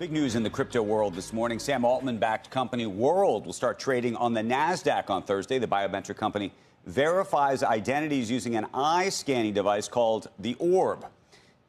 Big news in the crypto world this morning. Sam Altman-backed company WLD will start trading on the NASDAQ on Thursday. The biometric company verifies identities using an eye scanning device called the Orb,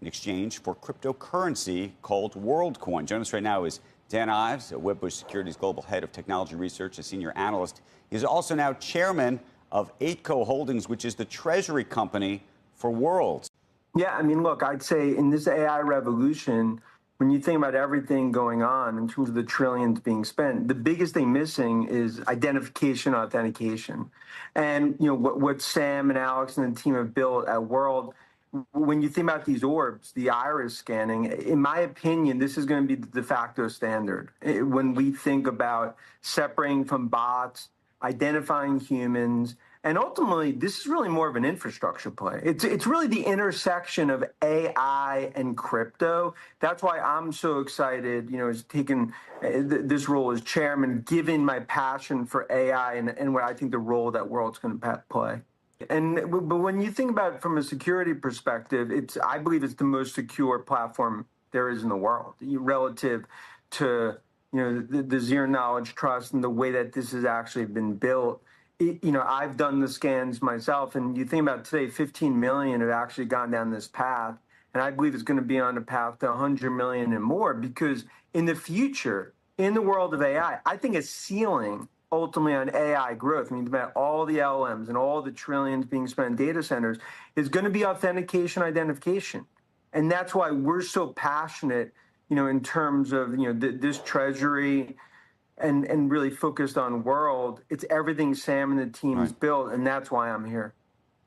in exchange for cryptocurrency called WorldCoin. Joining us right now is Dan Ives, Wedbush Securities Global Head of Technology Research, a senior analyst. He's also now chairman of 8Co Holdings, which is the treasury company for WLD. Yeah, I mean, look, I'd say in this AI revolution, when you think about everything going on in terms of the trillions being spent, the biggest thing missing is identification, authentication. And, you know, what Sam and Alex and the team have built at WLD, when you think about these orbs, the iris scanning, in my opinion, this is going to be the de facto standard. When we think about separating from bots, identifying humans, and ultimately, this is really more of an infrastructure play. It's really the intersection of AI and crypto. That's why I'm so excited, you know, as taking this role as chairman, given my passion for AI and what I think the role that WLD's going to play. But when you think about it from a security perspective, I believe it's the most secure platform there is in the world relative to, you know, the zero knowledge trust and the way that this has actually been built. You know, I've done the scans myself, and you think about today, 15 million have actually gone down this path, and I believe it's going to be on a path to 100 million and more, because in the future, in the world of AI, I think a ceiling ultimately on AI growth, I mean, about all the LLMs and all the trillions being spent in data centers, is going to be authentication, identification. And that's why we're so passionate, you know, in terms of, you know, this treasury and really focused on WLD. It's everything Sam and the team has built, and that's why I'm here.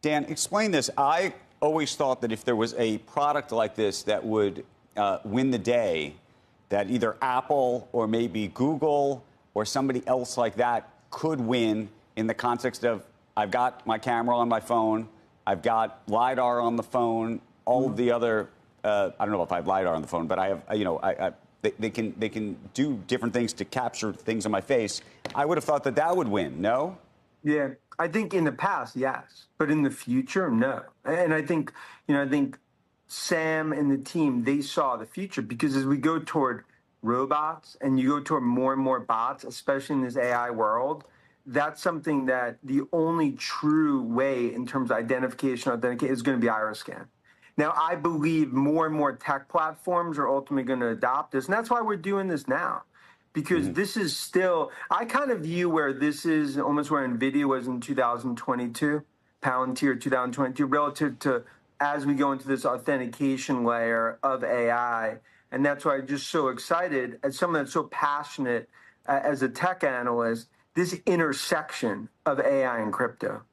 Dan, explain this. I always thought that if there was a product like this that would win the day, that either Apple or maybe Google or somebody else like that could win in the context of, I've got my camera on my phone, I've got LiDAR on the phone, all of the other, I don't know if I have LiDAR on the phone, but I have, you know, they can do different things to capture things on my face. I would have thought that that would win, no? Yeah, I think in the past, yes, but in the future, no. And I think, you know, I think Sam and the team, they saw the future, because as we go toward robots and you go toward more and more bots, especially in this AI world, that's something that the only true way in terms of identification, authenticate is going to be iris scan. Now, I believe more and more tech platforms are ultimately going to adopt this, and that's why we're doing this now, because this is still, I kind of view where this is almost where NVIDIA was in 2022, Palantir 2022, relative to as we go into this authentication layer of AI. And that's why I'm just so excited, as someone that's so passionate as a tech analyst, this intersection of AI and crypto.